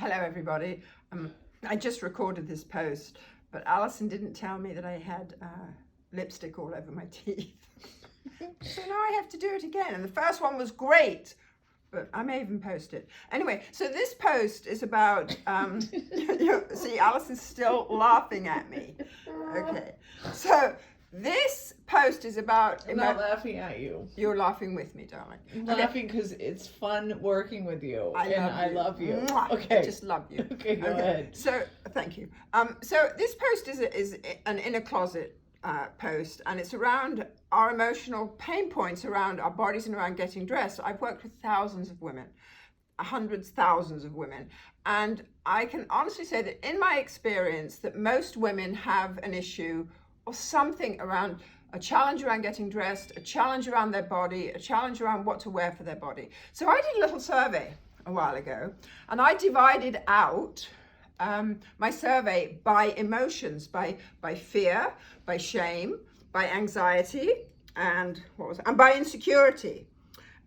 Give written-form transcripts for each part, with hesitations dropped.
Hello, everybody. I just recorded this post, but Alison didn't tell me that I had lipstick all over my teeth. So now I have to do it again. And the first one was great, but I may even post it. Anyway, so this post is about, see, Alison's still laughing at me. Okay, so this post is about... I'm not laughing at you. You're laughing with me, darling. I'm laughing because it's fun working with you. I love you. Mwah. Okay. I just love you. Okay, go ahead. So, thank you. So this post is an inner closet post, and it's around our emotional pain points around our bodies and around getting dressed. I've worked with thousands of women, hundreds, thousands of women, and I can honestly say that in my experience that most women have an issue or something around a challenge around getting dressed, a challenge around their body, a challenge around what to wear for their body. So I did a little survey a while ago, and I divided out my survey by emotions, by fear, by shame, by anxiety, and by insecurity.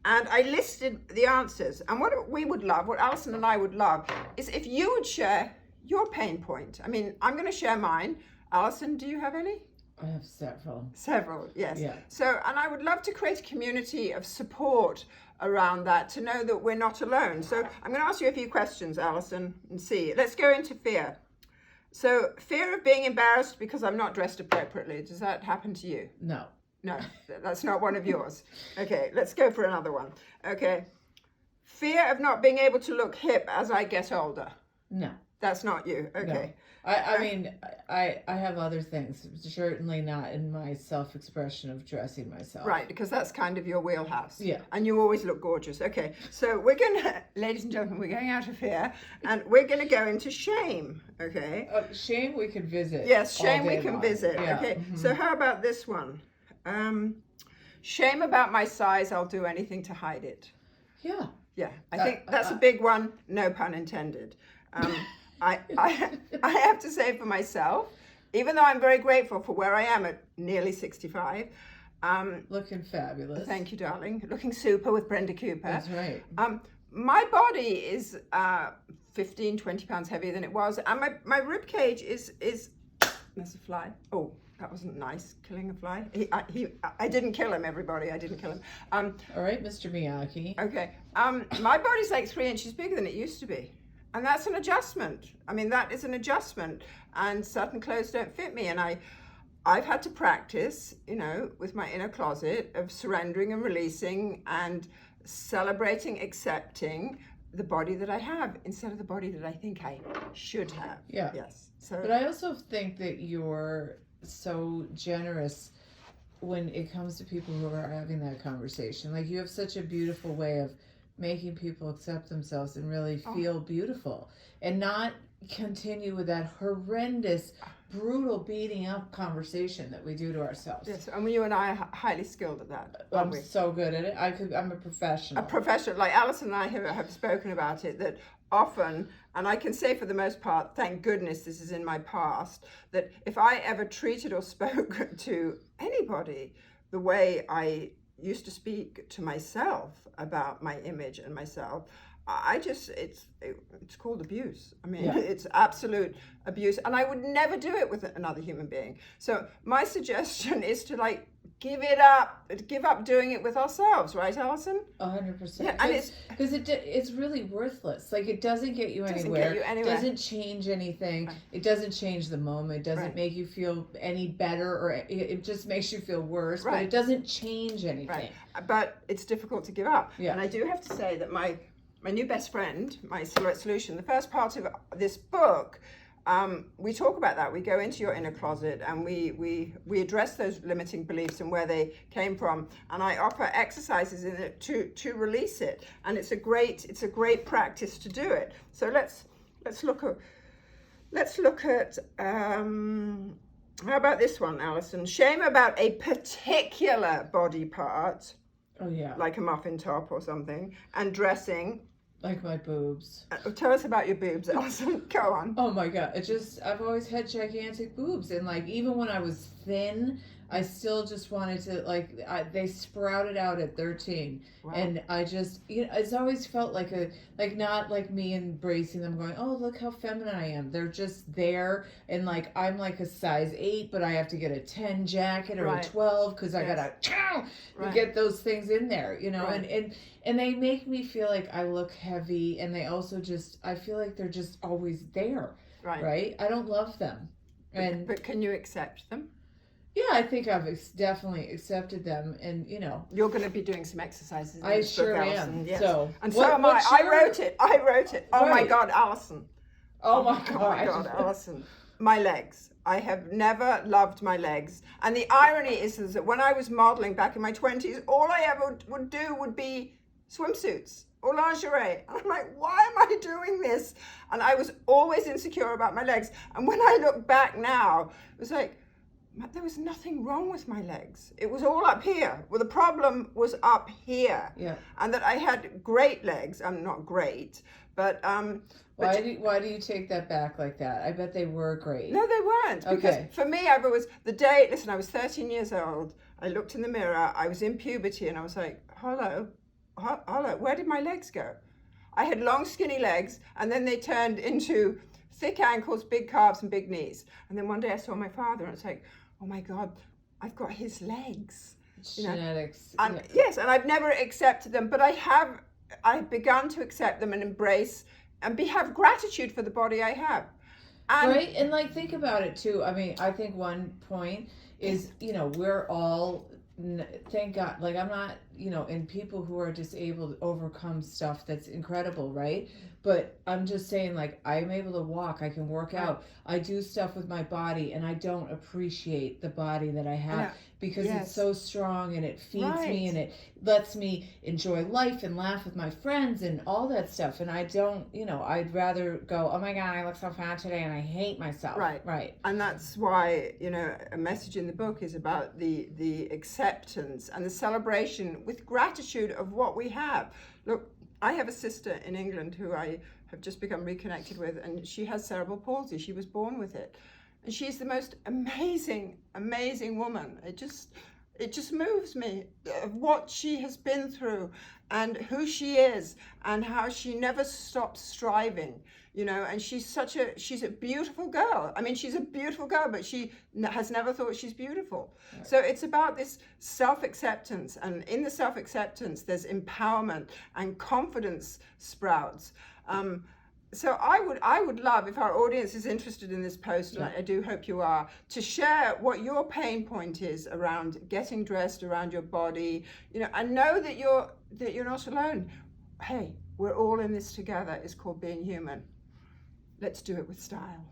And I listed the answers. And what we would love, what Alison and I would love, is if you would share your pain point. I mean, I'm going to share mine. Alison, do you have any? I have several. Several, yes. Yeah. So, and I would love to create a community of support around that, to know that we're not alone. So I'm going to ask you a few questions, Alison, and see. Let's go into fear. So, fear of being embarrassed because I'm not dressed appropriately. Does that happen to you? No. No, that's not one of yours. Okay, let's go for another one. Okay. Fear of not being able to look hip as I get older. No. That's not you. Okay. No. I mean, I have other things, certainly not in my self-expression of dressing myself. Right, because that's kind of your wheelhouse. Yeah. And you always look gorgeous. Okay, so we're going to, ladies and gentlemen, we're going out of fear, and we're going to go into shame, okay? Shame we can visit. Yes, shame all day we can long. visit. Yeah. Okay, Mm-hmm. so how about this one? Shame about my size, I'll do anything to hide it. Yeah. Yeah, I think that's a big one, no pun intended. I have to say for myself, even though I'm very grateful for where I am at nearly 65. Looking fabulous. Thank you, darling. Looking super with Brenda Cooper. That's right. My body is 15, 20 pounds heavier than it was. And my rib cage is there's a fly. Oh, that wasn't nice, killing a fly. I didn't kill him, everybody. I didn't kill him. All right, Mr. Miyake. Okay. My body's like 3 inches bigger than it used to be. And that's an adjustment. I mean, that is an adjustment. And certain clothes don't fit me. And I've had to practice, with my inner closet of surrendering and releasing and celebrating, accepting the body that I have instead of the body that I think I should have. Yeah. Yes. So. But I also think that you're so generous when it comes to people who are having that conversation. Like, you have such a beautiful way of making people accept themselves and really feel beautiful, and not continue with that horrendous, brutal beating up conversation that we do to ourselves. Yes, and you and I are highly skilled at that. I'm so good at it. I'm a professional. A professional. Like Alison and I have spoken about it, that often, and I can say for the most part, thank goodness this is in my past, that if I ever treated or spoke to anybody the way I used to speak to myself about my image and myself, it's called abuse. I mean, It's absolute abuse, and I would never do it with another human being. So my suggestion is to give up doing it with ourselves, right, Alison? 100%. Yeah, and because it's really worthless. Like, it doesn't get you anywhere. It doesn't change anything. Right. It doesn't change the moment. It doesn't make you feel any better, or it just makes you feel worse. Right. But it doesn't change anything. Right. But it's difficult to give up. Yeah. And I do have to say that my new best friend, my Silhouette Solution, the first part of this book, we talk about that. We go into your inner closet and we address those limiting beliefs and where they came from. And I offer exercises in it to release it. And it's a great practice to do it. So let's look at how about this one, Alison? Shame about a particular body part. Oh yeah. Like a muffin top or something, and dressing. Like my boobs. Tell us about your boobs, Alison. Go on. Oh my God. I've always had gigantic boobs. And even when I was thin, I still just wanted to, like, they sprouted out at 13. Wow. And I just, it's always felt like not like me embracing them going, oh, look how feminine I am. They're just there. And like, I'm like a size 8, but I have to get a 10 jacket or a 12 because I got to get those things in there, and they make me feel like I look heavy, and they also just, I feel like they're just always there. Right? I don't love them. But can you accept them? Yeah, I think I've definitely accepted them, and you're going to be doing some exercises. I sure am. Yes. So, so am I. I wrote it. Oh my God, Alison. Oh my God. Oh my God, Alison. My legs. I have never loved my legs, and the irony is that when I was modeling back in my 20s, all I ever would do would be swimsuits or lingerie. And I'm like, why am I doing this? And I was always insecure about my legs. And when I look back now, it was like, there was nothing wrong with my legs. It was all up here. Well, the problem was up here. Yeah. And that I had great legs. I'm not great, but why do you take that back like that? I bet they were great. No, they weren't. Because for me, I was I was 13 years old. I looked in the mirror. I was in puberty, and I was like, hello, where did my legs go? I had long, skinny legs, and then they turned into thick ankles, big calves, and big knees. And then one day I saw my father, and it's like, oh my God, I've got his legs. Genetics. And yes, and I've never accepted them, but I've begun to accept them and embrace and have gratitude for the body I have. Right, and like, think about it too. I mean, I think one point is, we're all, thank God, like, I'm not, and people who are disabled overcome stuff that's incredible, right? But I'm just saying, like, I'm able to walk, I can work out, I do stuff with my body, and I don't appreciate the body that I have because it's so strong, and it feeds me, and it lets me enjoy life and laugh with my friends and all that stuff. And I don't, I'd rather go, oh my God, I look so fat today and I hate myself. Right. And that's why, a message in the book is about the acceptance and the celebration with gratitude of what we have. Look, I have a sister in England who I have just become reconnected with, and she has cerebral palsy. She was born with it. And she's the most amazing, amazing woman. It just moves me, what she has been through and who she is and how she never stops striving, and she's a beautiful girl. I mean, she's a beautiful girl, but she has never thought she's beautiful. Right. So it's about this self-acceptance, and in the self-acceptance, there's empowerment and confidence sprouts. So I would love, if our audience is interested in this post, and I do hope you are, to share what your pain point is around getting dressed, around your body, and know that you're not alone. Hey, we're all in this together. It's called being human. Let's do it with style.